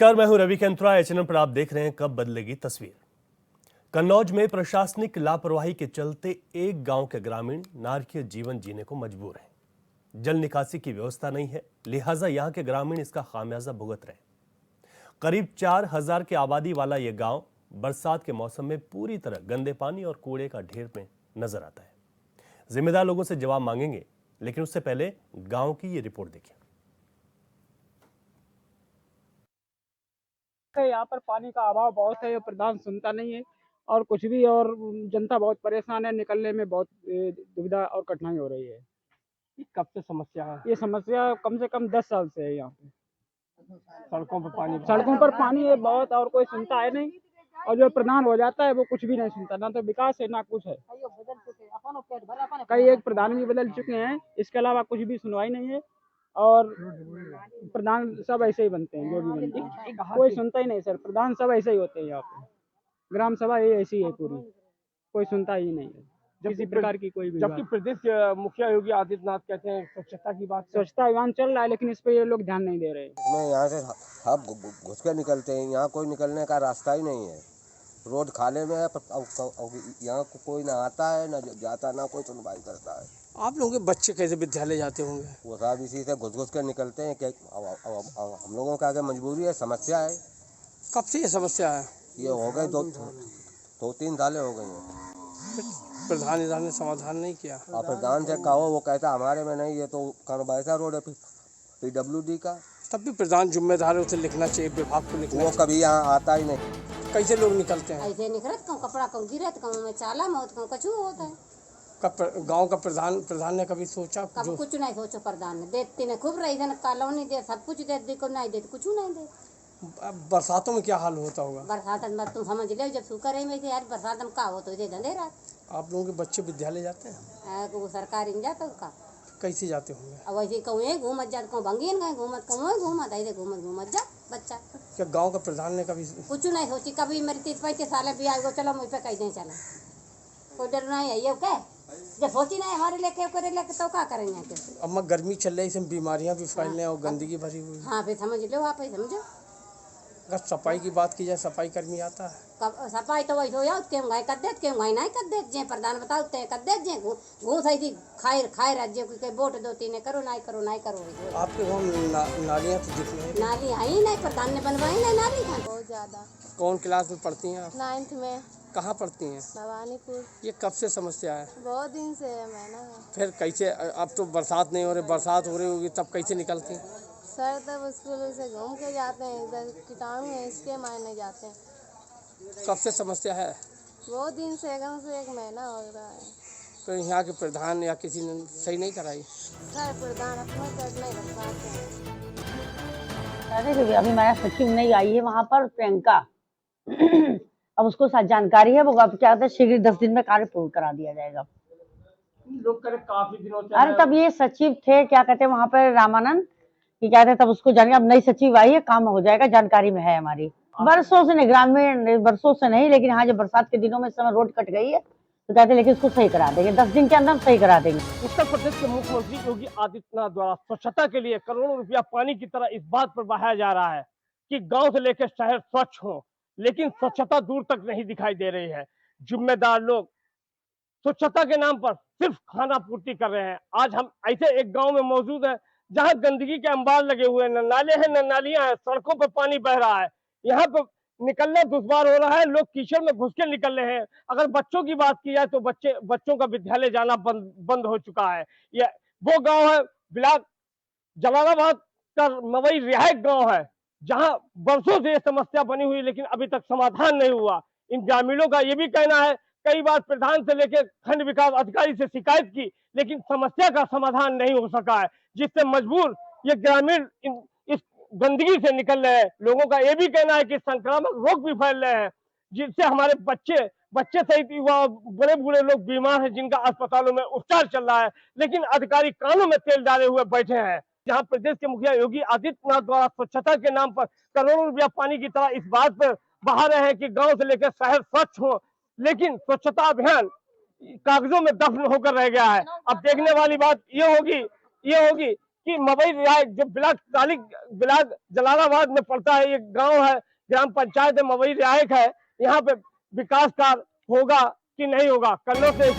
मैं हूं रवि केंद्रा। एचएनएन पर आप देख रहे हैं कब बदलेगी तस्वीर। कन्नौज में प्रशासनिक लापरवाही के चलते एक गांव के ग्रामीण नारकीय जीवन जीने को मजबूर हैं। जल निकासी की व्यवस्था नहीं है, लिहाजा यहां के ग्रामीण इसका खामियाजा भुगत रहे हैं। करीब 4000 की आबादी वाला यह गांव बरसात के मौसम में पूरी तरह गंदे पानी और कूड़े का ढेर में नजर आता है। जिम्मेदार लोगों से जवाब मांगेंगे, लेकिन उससे पहले गांव की ये रिपोर्ट देखिए। यहाँ पर पानी का अभाव बहुत है, प्रधान सुनता नहीं है और कुछ भी, और जनता बहुत परेशान है। निकलने में बहुत दुविधा और कठिनाई हो रही है। कब से समस्या है? ये समस्या कम से कम 10 साल से है। यहाँ पे सड़कों पर पानी है बहुत, और कोई सुनता है नहीं। और जो प्रधान हो जाता है वो कुछ भी नहीं सुनता, ना तो विकास है ना कुछ है। कई एक प्रधान भी बदल चुके हैं, इसके अलावा कुछ भी सुनवाई नहीं है। और प्रधान सब ऐसे ही बनते हैं, जो भी बनते हैं कोई सुनता ही नहीं सर। प्रधान सब ऐसे ही होते हैं यहाँ पे। ग्राम सभा ये ऐसी है पूरी, कोई सुनता ही नहीं है किसी प्रकार की कोई भी। जबकि प्रदेश के मुखिया योगी आदित्यनाथ कहते हैं स्वच्छता की बात, स्वच्छता अभियान चल रहा है, लेकिन इस पे ये लोग ध्यान नहीं दे रहे। इसमें यहाँ से हम घुस के निकलते हैं, यहाँ कोई निकलने का रास्ता ही नहीं है। रोड खाले में है, यहाँ कोई ना आता है ना जाता, ना कोई सुनवाई करता है। आप लोगों के बच्चे कैसे विद्यालय जाते होंगे? वो सब इसी से घुस के निकलते हैं। अब हम लोगों का आगे मजबूरी है, समस्या है। कब से ये समस्या है? ये हो गए 2-3 साल हो गए हैं। प्रधान इधर ने समाधान नहीं किया। आप प्रधान से कहो, वो कहता हमारे में नहीं, ये तो वैसा रोड है PWD का। तब भी प्रधान जिम्मेदार है, उसे लिखना चाहिए, विभाग को लिखना। वो कभी यहाँ आता ही नहीं। कैसे लोग निकलते हैं? ऐसे निकलत कहूँ कपड़ा कहूँ गिरत कहूँ में चाला मौत कहूँ कछु होता है। गांव का प्रधान ने कभी सोचा? कब कुछ नहीं सोचो। प्रधान ने देती ने खूब रही थी, कॉलोनी दे सब कुछ दे दी, को नहीं देती, कुछ नहीं दे। बरसातों में क्या हाल होता होगा? बरसात में तुम समझ लो, जब सूखा रही में यार बरसात में का हो तो धंधे रात। आप लोगों के बच्चे विद्यालय जाते हैं? वो सरकारी नहीं जाता उसका। कैसे जाते होंगे? अब वैसे कहूँ घूमत जात कहूँ भंगीन गए घूमत कहूँ घूमत ऐसे घूमत जा बच्चा। क्या गाँव का प्रधान ने कभी कुछ नहीं सोची? कभी मेरे 30-35 साल भी आएगा, चलो मुझ पर कह दें चला, कोई डर नहीं है। ये क्या जब सोची नहीं हमारे लेके करे लेके तो क्या करेंगे? कैसे अब गर्मी चल रही है, इसमें बीमारियां भी फैल रही हैं और गंदगी भरी हुई। हाँ फिर समझ लो, आप ही समझो। अगर सफाई की बात की जाए, सफाई कर्मी आता है? कब सफाई तो वही हो जाओ, क्यों गाय कर देते, क्यों गाय नहीं कर देते। जे प्रधान बताओ ते कर देते, जे घूस आई थी खाए राज्य को वोट दो तीन करो नहीं करो नहीं करो। आपके गाँव नालियाँ तो दिख रही हैं? नाली है ही नहीं, प्रधान ने बनवाई नहीं नाली। बहुत ज़्यादा। कौन क्लास में पढ़ती हैं आप? 9th में। कहाँ पढ़ती हैं? भवानीपुर। ये कब से समस्या है? बहुत दिन से है मैं ना। फिर कैसे? अब तो बरसात नहीं हो रही, बरसात हो रही होगी तब कैसे निकलती हैं? सर तब स्कूल से घूम के जाते हैं, इधर कीटाणु है इसके मायने जाते हैं। कब से समस्या है? बहुत दिन से, एकदम से 1 महीना हो रहा है। तो यहाँ के प्रधान या किसी ने सही नहीं कराई? सर प्रधान अपना कर नहीं रखवाते हैं। अरे अभी हमारा सचिव नहीं आई है वहाँ पर, प्रियंका। अब उसको साथ जानकारी है, वो अब क्या कहते हैं शीघ्र 10 दिन में कार्य पूर्ण करा दिया जाएगा। लोग करे काफी दिनों से। अरे तब ये सचिव थे, क्या कहते हैं वहाँ पर रामानंद, कि क्या कहते हैं, तब उसको जानिए। अब नई सचिव आई है, काम हो जाएगा, जानकारी में है हमारी। बरसों से नहीं, ग्रामीण बरसों से नहीं, लेकिन हाँ जब बरसात के दिनों में इस समय रोड कट गई है तो कहते हैं लेकिन इसको सही करा देंगे, 10 दिन के अंदर सही करा देंगे। उत्तर प्रदेश के मुख्यमंत्री योगी आदित्यनाथ द्वारा स्वच्छता के लिए करोड़ों रुपया पानी की तरह इस बात पर बहाया जा रहा है कि गांव से लेकर शहर स्वच्छ हो, लेकिन स्वच्छता दूर तक नहीं दिखाई दे रही है। जिम्मेदार लोग स्वच्छता के नाम पर सिर्फ खाना पूर्ति कर रहे हैं। आज हम ऐसे एक गांव में मौजूद हैं जहां गंदगी के अंबार लगे हुए हैं, न नाले हैं न नालियां हैं, सड़कों पर पानी बह रहा है। यहाँ पर निकलना दुश्वार हो रहा है, लोग कीचड़ में घुस के निकल रहे हैं। अगर बच्चों की बात की जाए तो बच्चों का विद्यालय जाना बंद हो चुका है। यह वो गांव है बिलाट जलालाबाद का मवई रिहायक गांव है, जहां वर्षों से यह समस्या बनी हुई, लेकिन अभी तक समाधान नहीं हुआ। इन ग्रामीणों का यह भी कहना है, कई बार प्रधान से लेकर खंड विकास अधिकारी से शिकायत की, लेकिन समस्या का समाधान नहीं हो सका है, जिससे मजबूर ये ग्रामीण इस गंदगी से निकल रहे हैं। लोगों का यह भी कहना है कि संक्रामक रोग भी फैल रहे हैं, जिससे हमारे बच्चे सहित युवा बड़े बूढ़े लोग बीमार हैं, जिनका अस्पतालों में उपचार चल रहा है, लेकिन अधिकारी कानों में तेल डाले हुए बैठे हैं। जहां प्रदेश के मुखिया योगी आदित्यनाथ द्वारा स्वच्छता के नाम पर करोड़ों रुपया पानी की तरह इस बात पर बहा रहे हैं कि गांव से लेकर शहर स्वच्छ हो, लेकिन स्वच्छता अभियान कागजों में दफन होकर रह गया है। अब देखने वाली बात ये होगी कि मवई रियायत जो ब्लॉक जलालाबाद में पड़ता है, ये गांव है, ग्राम पंचायत है, मवई रियायत है, यहाँ पे विकास कार्य होगा कि नहीं होगा। कन्नौज से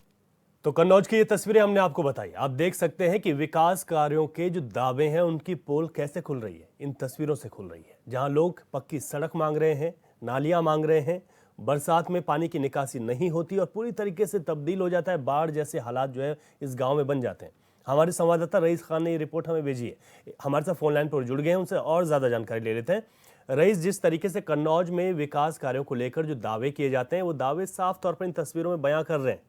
तो कन्नौज की ये तस्वीरें हमने आपको बताई। आप देख सकते हैं कि विकास कार्यों के जो दावे हैं उनकी पोल कैसे खुल रही है, इन तस्वीरों से खुल रही है, जहां लोग पक्की सड़क मांग रहे हैं, नालियां मांग रहे हैं, बरसात में पानी की निकासी नहीं होती और पूरी तरीके से तब्दील हो जाता है, बाढ़ जैसे हालात जो है इस गांव में बन जाते हैं। हमारे संवाददाता रईस खान ने ये रिपोर्ट हमें भेजी है, हमारे साथ फोन लाइन पर जुड़ गए हैं, उनसे और ज्यादा जानकारी ले लेते हैं। रईस, जिस तरीके से कन्नौज में विकास कार्यों को लेकर जो दावे किए जाते हैं वो दावे साफ तौर पर इन तस्वीरों में बयां कर रहे हैं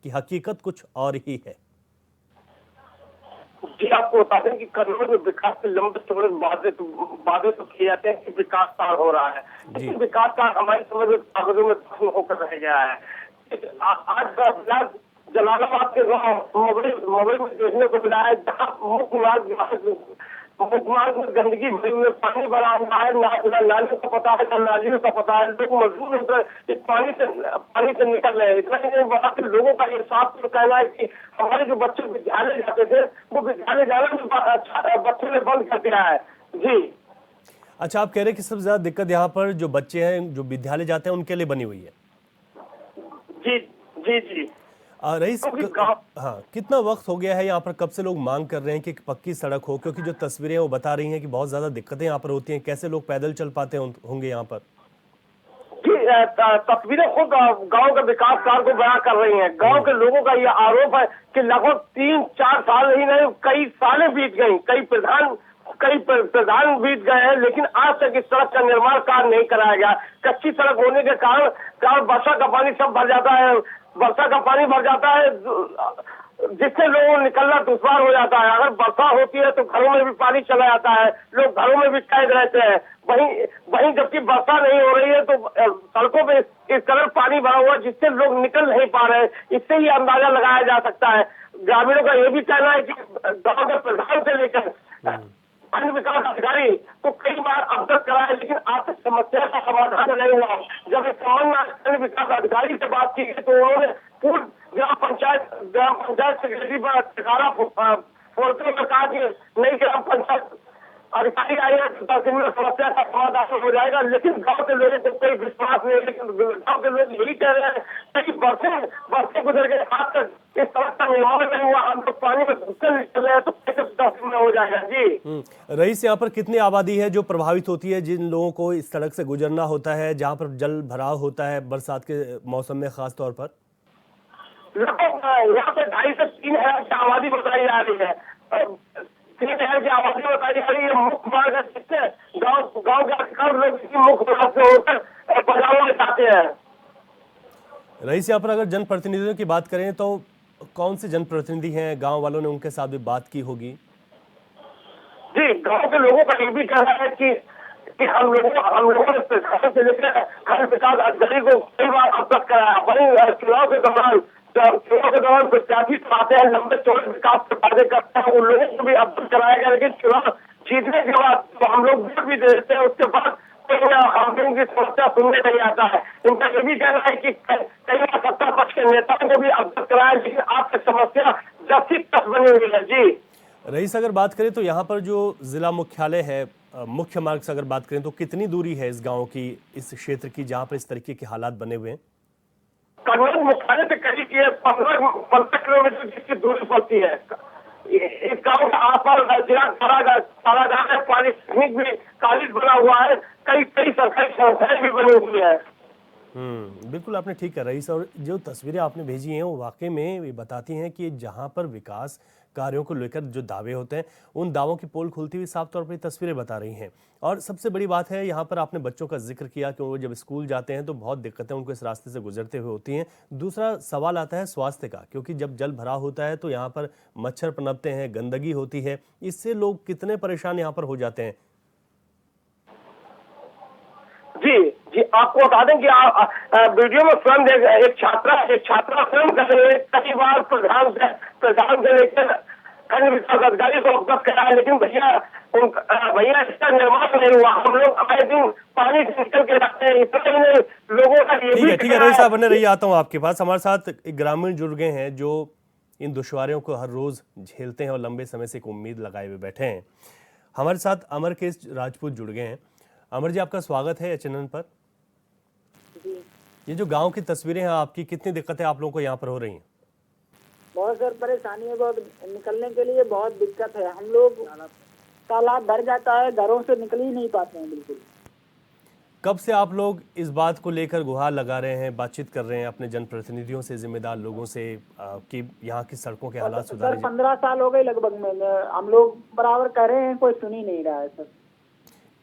कि हकीकत कुछ और ही है। जी, आपको बता दें कि कन्नौज में विकास के लंबे चौड़े वादे तो किए जाते हैं कि विकास कार्य हो रहा है, लेकिन विकास कार्य हमारी समझ में कागजों में खत्म होकर रह गया है। आज का जलालाबाद के मवई में देखने को मिला है, जहाँ मुख्य मार्ग में गंदगी भरी हुई, पानी भरा हुआ है, नालियों का पता है, नालियों का पता है, लोग मजबूर होकर इस पानी से निकल रहे हैं। इतना ही नहीं, वहाँ के लोगों का ये साफ कहना है कि हमारे जो बच्चे विद्यालय जाते थे वो विद्यालय जाना बच्चों ने बंद कर दिया है। जी अच्छा, आप कह रहे हैं कि सबसे ज्यादा दिक्कत यहाँ पर जो बच्चे हैं जो विद्यालय जाते हैं उनके लिए बनी हुई है। जी जी जी रईस, हाँ, कितना वक्त हो गया है यहाँ पर, कब से लोग मांग कर रहे हैं कि पक्की सड़क हो? क्योंकि जो तस्वीरें वो बता रही हैं कि बहुत ज्यादा दिक्कतें यहाँ पर होती हैं, कैसे लोग पैदल चल पाते होंगे यहाँ पर? तस्वीरें खुद गांव के विकास कार्य को बयां कर रही हैं। गांव के लोगों का यह आरोप है कि लगभग 3-4 साल ही नहीं, कई सालें बीत गई, कई प्रधान बीत गए हैं, लेकिन आज तक इस सड़क का निर्माण कार्य नहीं कराया गया। कच्ची सड़क होने के कारण वर्षा का पानी सब भर जाता है, जिससे लोगों को निकलना दुश्वार हो जाता है। अगर वर्षा होती है तो घरों में भी पानी चला जाता है, लोग घरों में भी कैद रहते हैं। वहीं जबकि वर्षा नहीं हो रही है तो सड़कों पे इस कदर पानी भरा हुआ जिससे लोग निकल नहीं पा रहे हैं। इससे ही अंदाजा लगाया जा सकता है। ग्रामीणों का यह भी कहना है कि गांव के प्रधान से लेकर अन्य विकास अधिकारी को कई बार अवगत कराया, लेकिन आज तक समस्या का समाधान नहीं हुआ। जब इस संबंध में अन्य विकास अधिकारी से बात की गई तो उन्होंने पूर्व ग्राम पंचायत सेक्रेटरी पर ठिकाना फोड़ते हुए कहा कि नई ग्राम पंचायत अधिकारी आए हैं, समस्या का समाधान हो जाएगा, लेकिन गांव के लोगों को कोई विश्वास नहीं है। लेकिन गांव के लोग यही कह रहे हैं कि बरसे गुजर गए, आज तक इस सड़क का निर्माण नहीं हुआ, हम लोग पानी में घुसकर निकल रहे हैं, तो कैसे 10 दिन में हो जाएगा? जी रईस, यहाँ पर कितनी आबादी है जो प्रभावित होती है, जिन लोगों को इस सड़क से गुजरना होता है, जहाँ पर जल भराव होता है बरसात के मौसम में खास तौर पर? लगभग यहाँ पे 2.5 से 3 हज़ार की आबादी बताई जा रही है। 3 हज़ार की आबादी बताई जा रही है। मुख्य मार्ग है जिससे गाँव के अधिकांश लोग इसी मुख्य मार्ग से होकर बाजारों में जाते हैं। रईस, यहाँ पर अगर जनप्रतिनिधियों की बात करें तो कौन से जनप्रतिनिधि हैं? गांव वालों ने उनके साथ भी बात की होगी। जी, गांव के लोगों का ये भी कहना है कि हम लोगों ने प्रशासन से लेकर खंड विकास अधिकारी को कई बार अवगत कराया। वहीं चुनाव के दौरान प्रत्याशी आते हैं, लंबे चौड़े विकास के वादे करते हैं, उन लोगों को भी अवगत कराया गया, लेकिन चुनाव जीतने के बाद तो हम लोग वोट भी दे देते हैं, उसके बाद हम लोगों की समस्या सुनने नहीं आता है। इनका ये भी कहना है कि कई बार सत्ता पक्ष के नेताओं को भी अवगत कराया, लेकिन आज तक समस्या जब तक बनी हुई है। जी रईस, अगर बात करें तो यहाँ पर जो जिला मुख्यालय है, मुख्य मार्ग से अगर बात करें तो कितनी दूरी है इस गांव की, इस क्षेत्र की, जहाँ पर इस तरीके के हालात बने हुए हैं? कन्नौज मुख्यालय से करीब 15 किलोमीटर जिसकी दूरी पड़ती है। इस गांव के आसपास जिला कारागार है, पॉलिटेक्निक भी कॉलेज बना हुआ है, कई सरकारी संस्थाएं भी बनी हुई है। बिल्कुल आपने ठीक कहा रईस, और जो तस्वीरें आपने भेजी हैं वो वाकई में ये बताती हैं कि जहां पर विकास कार्यों को लेकर जो दावे होते हैं उन दावों की पोल खुलती हुई साफ तौर पर तस्वीरें बता रही हैं। और सबसे बड़ी बात है, यहाँ पर आपने बच्चों का जिक्र किया कि वो जब स्कूल जाते हैं तो बहुत दिक्कतें उनको इस रास्ते से गुजरते हुए होती हैं। दूसरा सवाल आता है स्वास्थ्य का, क्योंकि जब जल भरा होता है तो यहाँ पर मच्छर पनपते हैं, गंदगी होती है, इससे लोग कितने परेशान यहाँ पर हो जाते हैं। जी, आपको बता दें कि वीडियो में स्वयं एक छात्रा स्वयं कई बार प्रधान से लेकर खंड विकास अधिकारी को अवगत कराया, लेकिन भैया इसका निर्माण नहीं हुआ। हम लोग आए दिन पानी से निकल के जाते हैं, इतना ही नहीं लोगों का ये भी ठीक है रईस साहब, बने रहिए, आता हूँ आपके पास। हमारे साथ एक ग्रामीण जुड़ गए हैं जो इन दुश्वारियों को हर रोज़ झेलते हैं और लंबे समय से एक उम्मीद लगाए हुए बैठे हैं। हमारे साथ अमरकेश राजपूत जुड़ गए हैं। अमर जी, आपका स्वागत है एचएनएन पर। ये जो गांव की तस्वीरें हैं आपकी, कितनी दिक्कतें आप लोगों को यहाँ पर हो रही हैं? बहुत सर परेशानी है, बहुत निकलने के लिए बहुत दिक्कत है। हम लोग तालाब भर जाता है, घरों से निकल ही नहीं पाते हैं बिल्कुल। कब से आप लोग इस बात को लेकर गुहार लगा रहे हैं, बातचीत कर रहे हैं अपने जनप्रतिनिधियों से, जिम्मेदार लोगों से कि यहाँ की सड़कों के हालात सर सुधारे जाए? 15 साल हो गए लगभग में हम लोग बराबर कर रहे हैं, कोई सुन ही नहीं रहा है सर।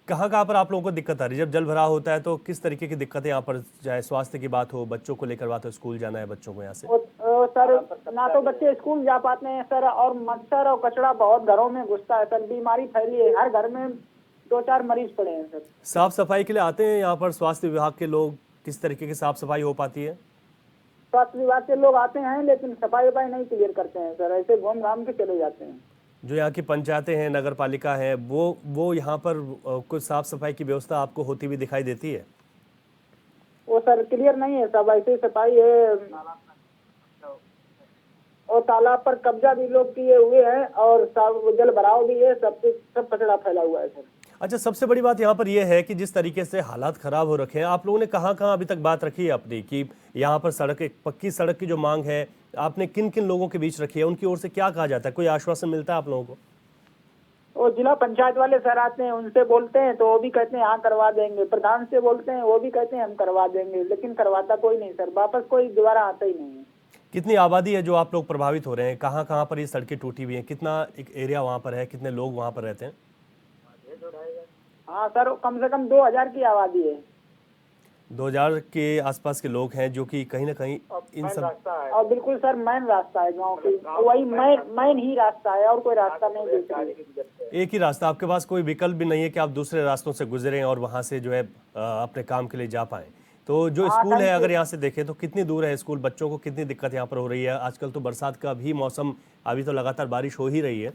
कहाँ पर आप लोगों को दिक्कत आ रही है? जब जल भराव होता है तो किस तरीके की दिक्कतें यहाँ पर, चाहे स्वास्थ्य की बात हो, बच्चों को लेकर बात हो, स्कूल जाना है बच्चों को यहाँ से? सर ना तो बच्चे स्कूल जा पाते हैं सर, और मच्छर और कचरा बहुत घरों में घुसता है सर। बीमारी फैली है, हर घर में 2-4 मरीज पड़े हैं सर। साफ सफाई के लिए आते हैं यहाँ पर स्वास्थ्य विभाग के लोग? किस तरीके की साफ सफाई हो पाती है? स्वास्थ्य विभाग के लोग आते हैं लेकिन सफाई वफाई नहीं क्लियर करते हैं सर, ऐसे घूम घाम के चले जाते हैं। जो यहाँ की पंचायतें हैं, नगर पालिका है, वो यहाँ पर कुछ साफ सफाई की व्यवस्था आपको होती हुई दिखाई देती है? वो सर क्लियर नहीं है, सब ऐसे सफाई है। और तालाब पर कब्जा भी लोग किए हुए हैं और सब जल भराव भी है, सब कचरा फैला हुआ है सर। अच्छा, सबसे बड़ी बात यहाँ पर यह है कि जिस तरीके से हालात खराब हो रखे हैं, आप लोगों ने कहाँ अभी तक बात रखी है अपनी कि यहाँ पर सड़क, एक पक्की सड़क की जो मांग है, आपने किन किन लोगों के बीच रखी है? उनकी ओर से क्या कहा जाता है? कोई आश्वासन मिलता है आप लोगों को? वो जिला पंचायत वाले सर आते हैं, उनसे बोलते हैं तो वो भी कहते हैं हाँ करवा देंगे। प्रधान से बोलते हैं, वो भी कहते हैं हम करवा देंगे, लेकिन करवाता कोई नहीं सर, वापस कोई दोबारा आता ही नहीं है। कितनी आबादी है जो आप लोग प्रभावित हो रहे हैं? कहाँ पर ये सड़कें टूटी हुई हैं? कितना एक एरिया वहाँ पर है? कितने लोग वहाँ पर रहते हैं? हाँ सर, कम से कम 2000 की आबादी है। 2000 के आसपास के लोग हैं जो कि कहीं ना कहीं इन सब, और बिल्कुल सर मेन रास्ता है गांव की, वही मेन ही रास्ता है और कोई रास्ता नहीं दिख रहा है। एक ही रास्ता, आपके पास कोई विकल्प भी नहीं है कि आप दूसरे रास्तों से गुजरें और वहां से जो है अपने काम के लिए जा पाएं। तो जो स्कूल है, अगर यहाँ से देखें तो कितनी दूर है स्कूल? बच्चों को कितनी दिक्कत यहाँ पर हो रही है? आजकल तो बरसात का भी मौसम, अभी तो लगातार बारिश हो ही रही है।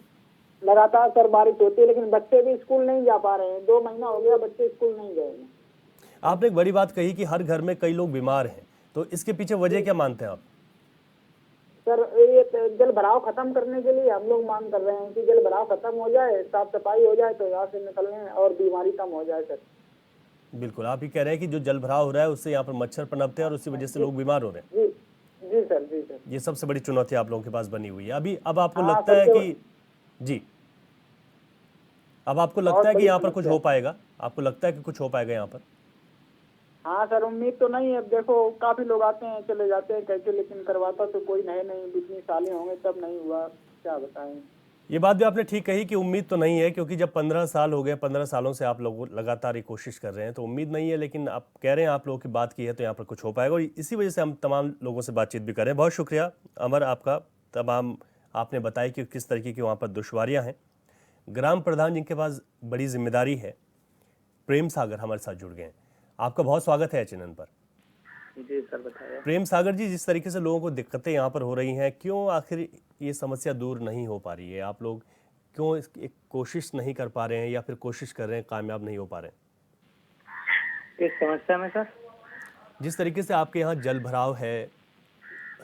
लगातार सर बारिश होती है, लेकिन बच्चे भी स्कूल नहीं जा पा रहे हैं। 2 महीना हो गया बच्चे स्कूल नहीं गए हैं। आपने एक बड़ी बात कही कि हर घर में कई लोग बीमार हैं, तो इसके पीछे वजह क्या मानते हैं आप? सर ये जल भराव खत्म करने के लिए हम लोग मांग कर रहे हैं कि जल भराव खत्म हो जाए, साफ सफाई हो जाए तो यहाँ से निकलने और बीमारी कम हो जाए सर। बिल्कुल, आप ही कह रहे हैं कि जो जल भराव हो रहा है उससे यहाँ पर मच्छर पनपते हैं और उसी वजह से लोग बीमार हो रहे हैं। जी सर, जी सर। ये सबसे बड़ी चुनौती आप लोगों के पास बनी हुई है। अब आपको हाँ, लगता है कि जी, अब आपको लगता है कि यहाँ पर कुछ हो पाएगा? आपको लगता है कि कुछ हो पाएगा यहाँ पर? हाँ सर, उम्मीद तो नहीं है। देखो काफी लोग आते हैं चले जाते हैं कहते, लेकिन करवाता तो कोई नहीं। इतनी सालें होंगे तब नहीं हुआ, क्या बताएं। ये बात भी आपने ठीक कही कि उम्मीद तो नहीं है, क्योंकि जब 15 साल हो गए, 15 सालों से आप लोग लगातार ये कोशिश कर रहे हैं, तो उम्मीद नहीं है। लेकिन आप कह रहे हैं, आप लोगों की बात की है तो यहाँ पर कुछ हो पाएगा, और इसी वजह से हम तमाम लोगों से बातचीत भी कर रहे हैं। बहुत शुक्रिया अमर आपका, तमाम आपने बताया कि किस तरीके की वहाँ पर दुश्वारियाँ हैं। ग्राम प्रधान जिनके पास बड़ी जिम्मेदारी है, प्रेम सागर हमारे साथ जुड़ गए हैं। आपका बहुत स्वागत है एचएनएन पर। जी सर, बताइए। प्रेम सागर जी, जिस तरीके से लोगों को दिक्कतें यहाँ पर हो रही हैं, क्यों आखिर ये समस्या दूर नहीं हो पा रही है? आप लोग क्यों एक कोशिश नहीं कर पा रहे हैं, या फिर कोशिश कर रहे हैं कामयाब नहीं हो पा रहे हैं? इस समस्या में सर, जिस तरीके से आपके यहाँ जल भराव है,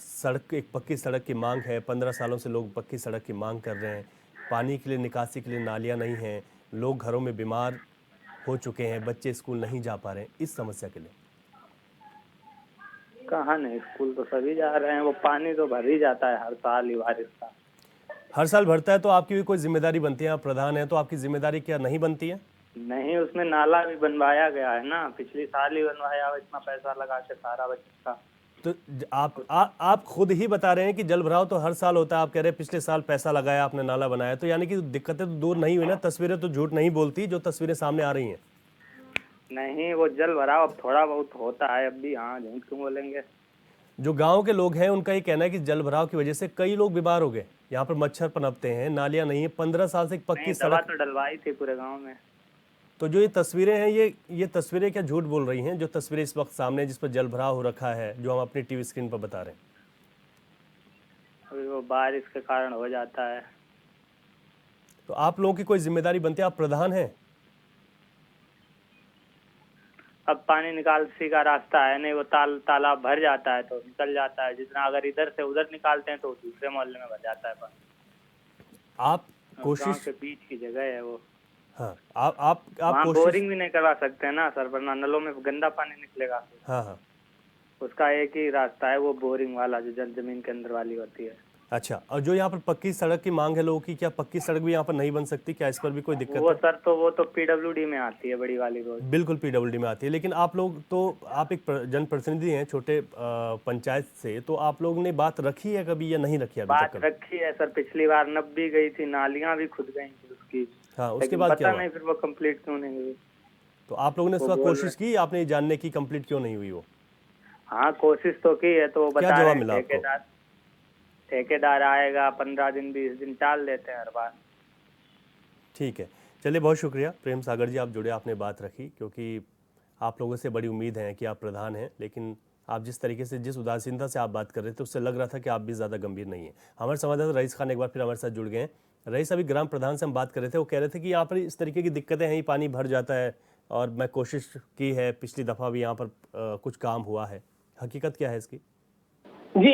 सड़क, एक पक्की सड़क की मांग है, 15 सालों से लोग पक्की सड़क की मांग कर रहे हैं, पानी के लिए, निकासी के लिए नालियाँ नहीं हैं, लोग घरों में बीमार हो चुके हैं, बच्चे स्कूल नहीं जा पा रहे हैं, इस समस्या के लिए कहाँ नहीं, स्कूल तो सभी जा रहे हैं। वो पानी तो भर ही जाता है हर साल ही, बारिश का हर साल भरता है। तो आपकी भी कोई जिम्मेदारी बनती है? आप प्रधान हैं तो आपकी जिम्मेदारी क्या नहीं बनती है? नहीं, उसमें नाला भी बनवाया गया है ना, पिछली साल ही बनवाया, इतना पैसा लगा के सारा बच्चे का। तो आप खुद ही बता रहे हैं कि जल भराव तो हर साल होता है। आप कह रहे हैं पिछले साल पैसा लगाया, आपने नाला बनाया, तो यानी कि दिक्कतें तो दूर नहीं हुई ना? तस्वीरें तो झूठ नहीं बोलती, जो तस्वीरें सामने आ रही हैं। नहीं, वो जल भराव अब थोड़ा बहुत होता है अब भी। हाँ, झूठ क्यों बोलेंगे। जो गांव के लोग हैं उनका ये कहना है कि जल भराव की वजह से कई लोग बीमार हो गए, यहाँ पर मच्छर पनपते हैं, नालियां नहीं है, 15 साल से एक पक्की सड़क तो डलवाई थी पूरे गाँव में। तो जो ये तस्वीरें हैं, ये तस्वीरें क्या झूठ बोल रही हैं? जो तस्वीरें इस वक्त सामने, जिस पर जल भराव हो रखा है, जो हम अपनी टीवी स्क्रीन पर बता रहे हैं, अभी वो बारिश के कारण हो जाता है। तो आप लोगों की कोई जिम्मेदारी बनती है? आप प्रधान हैं? अब पानी निकालने का रास्ता है नहीं, वो तालाब भर जाता है तो निकल जाता है जितना, अगर इधर से उधर निकालते हैं तो दूसरे मोहल्ले में भर जाता है पानी। आप गांव कोशिश, के बीच की जगह है वो। हाँ आप वहाँ कोशिश, बोरिंग भी नहीं करवा सकते हैं ना सर, वरना नलों में गंदा पानी निकलेगा। हाँ हाँ, उसका एक ही रास्ता है, वो बोरिंग वाला जो जमीन के अंदर वाली होती है। अच्छा। और जो यहाँ पर पक्की सड़क की मांग है लोगों की, क्या पक्की सड़क भी यहाँ पर नहीं बन सकती? क्या इस पर भी कोई दिक्कत वो है? सर तो वो तो पीडब्ल्यूडी में आती है, बड़ी वाली रोड। बिल्कुल पीडब्ल्यूडी में आती है, लेकिन आप लोग तो, आप एक जनप्रतिनिधि हैं छोटे पंचायत से, तो आप लोग ने बात रखी है कभी या नहीं रखी है अभी बात तक कभी? रखी है सर, पिछली बार नब भी गई थी, नालियां भी खुद गई थी उसकी। हाँ, उसके लेकिन बाद क्या पता हुआ? नहीं फिर वो कंप्लीट क्यों नहीं हुई। तो आप लोगों ने इस वो वक्त बोल कोशिश की, आपने ये जानने की कंप्लीट क्यों नहीं हुई वो? हाँ कोशिश तो की है, तो वो क्या बता जवाब रहे हैं मिला आपको? ठेकेदार आएगा, 15 दिन 20 दिन टाल देते हैं हर बार। ठीक है, चलिए, बहुत शुक्रिया प्रेम सागर जी, आप जुड़े, आपने बात रखी, क्योंकि आप लोगों से बड़ी उम्मीद है कि आप प्रधान हैं, लेकिन आप जिस तरीके से, जिस उदासीनता से आप बात कर रहे थे, उससे लग रहा था कि आप भी ज़्यादा गंभीर नहीं हैं। हमारे संवाददाता रईस खान एक बार फिर हमारे साथ जुड़ गए हैं। रईस, अभी ग्राम प्रधान से हम बात कर रहे थे, वो कह रहे थे कि यहाँ पर इस तरीके की दिक्कतें हैं, पानी भर जाता है, और मैं कोशिश की है, पिछली दफ़ा भी यहाँ पर कुछ काम हुआ है। हकीकत क्या है इसकी? जी,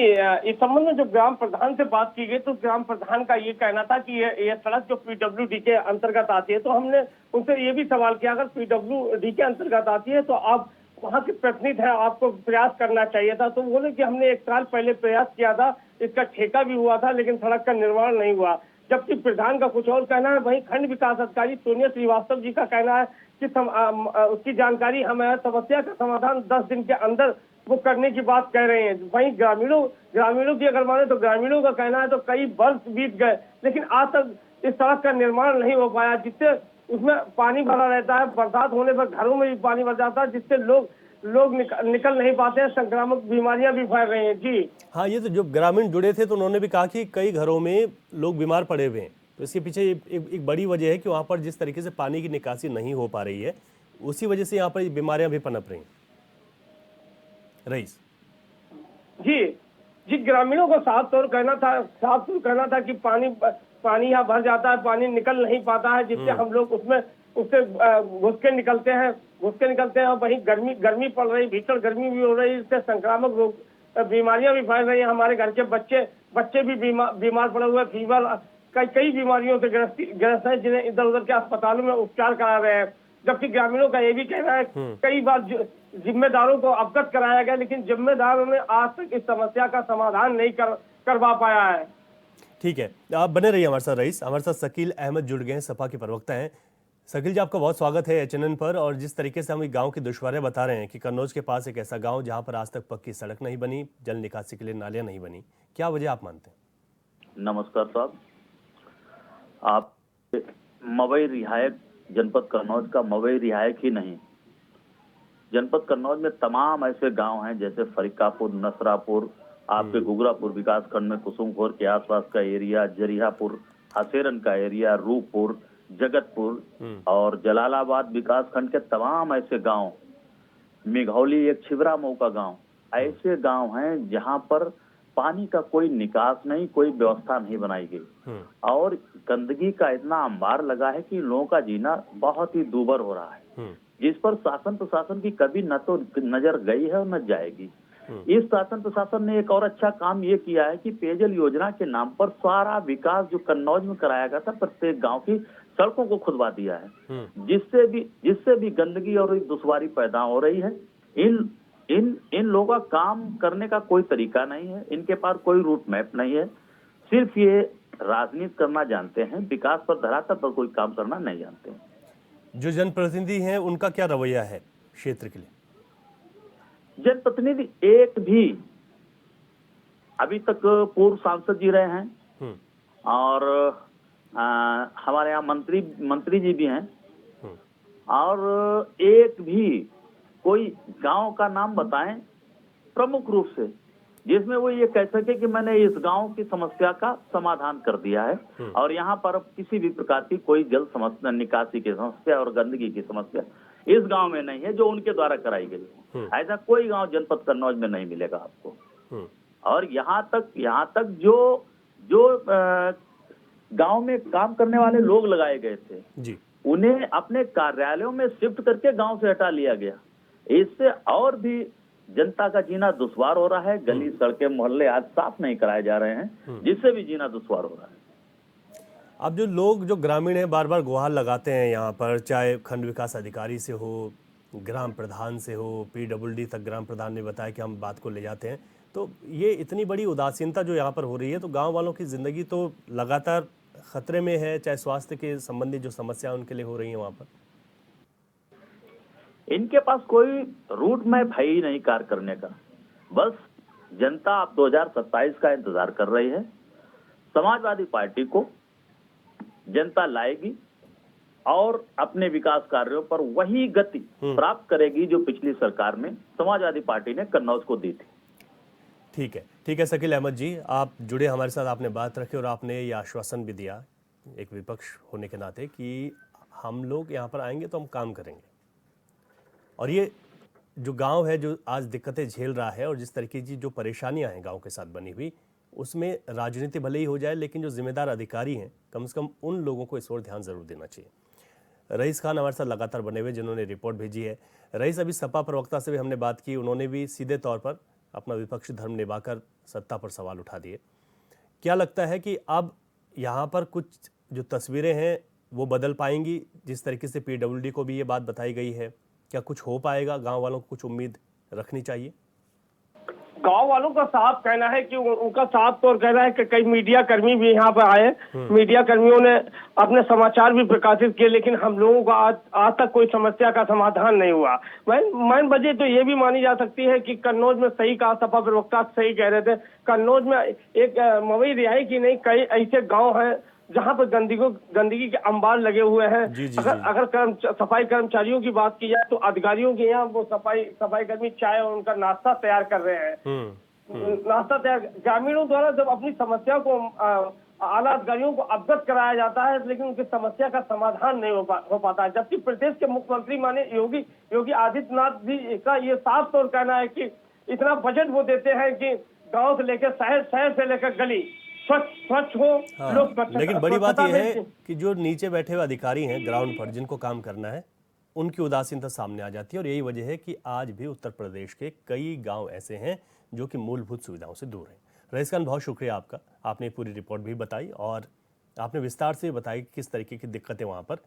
इस संबंध में जो ग्राम प्रधान से बात की गई तो ग्राम प्रधान का ये कहना था कि ये सड़क जो पीडब्ल्यूडी के अंतर्गत आती है, तो हमने उनसे ये भी सवाल किया, अगर पीडब्ल्यूडी के अंतर्गत आती है तो आप वहाँ के प्रतिनिधि हैं, आपको प्रयास करना चाहिए था। तो बोले कि हमने 1 साल पहले प्रयास किया था, इसका ठेका भी हुआ था, लेकिन सड़क का निर्माण नहीं हुआ। जबकि प्रधान का कुछ और कहना है। वहीं खंड विकास अधिकारी सोनिया श्रीवास्तव जी का कहना है कि उसकी जानकारी हमें, समस्या का समाधान 10 दिन के अंदर वो करने की बात कह रहे हैं। वहीं ग्रामीणों की अगर माने तो ग्रामीणों का कहना है तो कई वर्ष बीत गए, लेकिन आज तक इस सड़क का निर्माण नहीं हो पाया, जिससे उसमें पानी भरा रहता है। बरसात होने पर घरों में भी पानी भर जाता है, जिससे लोग निकल नहीं पाते हैं, संक्रामक बीमारियां भी फैल रही हैं। जी हाँ, ये तो जो ग्रामीण जुड़े थे तो उन्होंने भी कहा कि कई घरों में लोग बीमार पड़े हुए हैं, तो इसके पीछे एक बड़ी वजह है कि वहाँ पर जिस तरीके से पानी की निकासी नहीं हो पा रही है, उसी वजह से यहाँ पर बीमारियां भी पनप रही हैं। रईस जी, ग्रामीणों को साफ तौर कहना था कि पानी यहाँ भर जाता है, पानी निकल नहीं पाता है, जिससे हम लोग उससे घुस के निकलते हैं। और वहीं गर्मी पड़ रही, भीषण गर्मी भी हो रही है, इससे संक्रामक रोग बीमारियां भी फैल रही हैं। हमारे घर के बच्चे भी बीमार पड़े हुए, फीवर, कई बीमारियों से ग्रस्त है, जिन्हें इधर उधर के अस्पतालों में उपचार करा रहे हैं। जबकि ग्रामीणों का ये भी कहना है, कई बार जिम्मेदारों को अवगत कराया गया, लेकिन जिम्मेदारों ने आज तक इस समस्या का समाधान नहीं करवा पाया है। ठीक है, आप बने रहिए हमारे साथ रईस। हमारे साथ शकील अहमद जुड़ गए हैं, सपा के प्रवक्ता हैं। शकील जी, आपका बहुत स्वागत है HNN पर। और जिस तरीके से हम एक गांव की दुश्वारियां बता रहे हैं कि कन्नौज के पास एक ऐसा गांव जहां पर आज तक पक्की सड़क नहीं बनी, जल निकासी के लिए नालियां नहीं बनी, क्या वजह आप मानते हैं? नमस्कार साहब, आप मवई रिहायक जनपद कन्नौज का मवई रिहायक ही नहीं, जनपद कन्नौज में तमाम ऐसे गांव हैं, जैसे फरीकापुर, नसरापुर, आपके गुगरापुर विकास खंड में कुसुमखोर के आसपास का एरिया, जरियापुर, हसेरन का एरिया, रूपपुर, जगतपुर और जलालाबाद विकास खंड के तमाम ऐसे गांव, मेघौली एक छिबरा मऊ का गांव, ऐसे गांव हैं जहां पर पानी का कोई निकास नहीं, कोई व्यवस्था नहीं बनाई गई और गंदगी का इतना अंबार लगा है कि लोगों का जीना बहुत ही दूभर हो रहा है, जिस पर शासन प्रशासन की कभी न तो नजर गई है और न जाएगी। इस शासन प्रशासन ने एक और अच्छा काम ये किया है कि पेयजल योजना के नाम पर सारा विकास जो कन्नौज में कराया गया था, प्रत्येक गांव की सड़कों को खुदवा दिया है, जिससे भी गंदगी और दुश्वारी पैदा हो रही है। इन लोगों का काम करने का कोई तरीका नहीं है, इनके पास कोई रूट मैप नहीं है, सिर्फ ये राजनीति करना जानते हैं, विकास पर धरातल पर कोई काम करना नहीं जानते हैं। जो जनप्रतिनिधि हैं उनका क्या रवैया है क्षेत्र के लिए? जनप्रतिनिधि एक भी अभी तक पूर्व सांसद जी रहे हैं और हमारे यहाँ मंत्री जी भी हैं और एक भी कोई गांव का नाम बताएं प्रमुख रूप से जिसमें वो ये कह सके कि मैंने इस गांव की समस्या का समाधान कर दिया है और यहाँ पर किसी भी प्रकार की कोई जल समस्या, निकासी की समस्या और गंदगी की समस्या इस गांव में नहीं है जो उनके द्वारा कराई गई। ऐसा कोई गांव जनपद कन्नौज में नहीं मिलेगा आपको। और यहाँ तक जो गांव में काम करने वाले लोग लगाए गए थे जी, उन्हें अपने कार्यालयों में शिफ्ट करके गांव से हटा लिया गया। इससे और भी जनता का जीना दुश्वार हो रहा है। गली सड़कें मोहल्ले आज साफ नहीं कराए जा रहे हैं, जिससे भी जीना दुश्वार हो रहा है। अब जो लोग जो ग्रामीण हैं बार बार गुहार लगाते हैं यहाँ पर, चाहे खंड विकास अधिकारी से हो, ग्राम प्रधान से हो, PWD तक ग्राम प्रधान ने बताया कि हम बात को ले जाते हैं, तो ये इतनी बड़ी उदासीनता जो यहाँ पर हो रही है, तो गांव वालों की ज़िंदगी तो लगातार खतरे में है, चाहे स्वास्थ्य के संबंधी जो समस्या उनके लिए हो रही है वहाँ पर। इनके पास कोई रूट मैप है ही नहीं कार्य करने का। बस जनता अब 2027 का इंतजार कर रही है। समाजवादी पार्टी को जनता लाएगी और अपने विकास कार्यों पर वही गति प्राप्त करेगी जो पिछली सरकार में समाजवादी पार्टी ने कन्नौज को दी थी। ठीक है शकील अहमद जी, आप जुड़े हमारे साथ, आपने बात रखी और आपने ये आश्वासन भी दिया एक विपक्ष होने के नाते कि हम लोग यहाँ पर आएंगे तो हम काम करेंगे। और ये जो गांव है जो आज दिक्कतें झेल रहा है और जिस तरीके की जो परेशानियां हैं गांव के साथ बनी हुई, उसमें राजनीति भले ही हो जाए, लेकिन जो जिम्मेदार अधिकारी हैं कम से कम उन लोगों को इस ओर ध्यान जरूर देना चाहिए। रईस खान हमारे साथ लगातार बने हुए, जिन्होंने रिपोर्ट भेजी है। रईस, अभी सपा प्रवक्ता से भी हमने बात की, उन्होंने भी सीधे तौर पर अपना विपक्षी धर्म निभाकर सत्ता पर सवाल उठा दिए। क्या लगता है कि अब यहाँ पर कुछ जो तस्वीरें हैं वो बदल पाएंगी? जिस तरीके से PWD को भी ये बात बताई गई है, क्या कुछ हो पाएगा? गांव वालों को कुछ उम्मीद रखनी चाहिए? गांव वालों का साफ कहना है कि उनका साफ तौर कहना है कि कई मीडिया कर्मी भी यहाँ पर आए, मीडिया कर्मियों ने अपने समाचार भी प्रकाशित किए, लेकिन हम लोगों का आज तक कोई समस्या का समाधान नहीं हुआ। मेन वजह तो ये भी मानी जा सकती है कि कन्नौज में, सही कहा सपा प्रवक्ता सही कह रहे थे, कन्नौज में एक मवई रिहाई की नहीं, कई ऐसे गाँव हैं जहाँ पर गंदगी के अंबार लगे हुए हैं। अगर सफाई कर्मचारियों की बात की जाए तो अधिकारियों के यहाँ वो सफाई कर्मी चाय और उनका नाश्ता तैयार कर रहे हैं। नाश्ता तैयार, ग्रामीणों द्वारा जब अपनी समस्या को आला अधिकारियों को अवगत कराया जाता है, लेकिन उनकी समस्या का समाधान नहीं हो पाता है। जबकि प्रदेश के मुख्यमंत्री माने योगी आदित्यनाथ भी का ये साफ तौर कहना है कि इतना बजट वो देते हैं कि गाँव से लेकर शहर से लेकर गली स्वच्छ हो। लोग लेकिन बड़ी बात यह है कि जो नीचे बैठे हुए अधिकारी हैं ग्राउंड पर, जिनको काम करना है, उनकी उदासीनता सामने आ जाती है। और यही वजह है कि आज भी उत्तर प्रदेश के कई गांव ऐसे हैं जो कि मूलभूत सुविधाओं से दूर हैं। रईस खान, बहुत शुक्रिया आपका, आपने पूरी रिपोर्ट भी बताई और आपने विस्तार से बताई कि किस तरीके की दिक्कतें वहाँ पर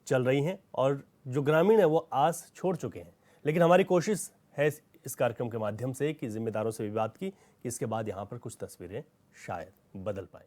चल रही हैं और जो ग्रामीण है वो आस छोड़ चुके हैं। लेकिन हमारी कोशिश है इस कार्यक्रम के माध्यम से कि जिम्मेदारों से भी बात की कि इसके बाद यहाँ पर कुछ तस्वीरें शायद बदल पाएं।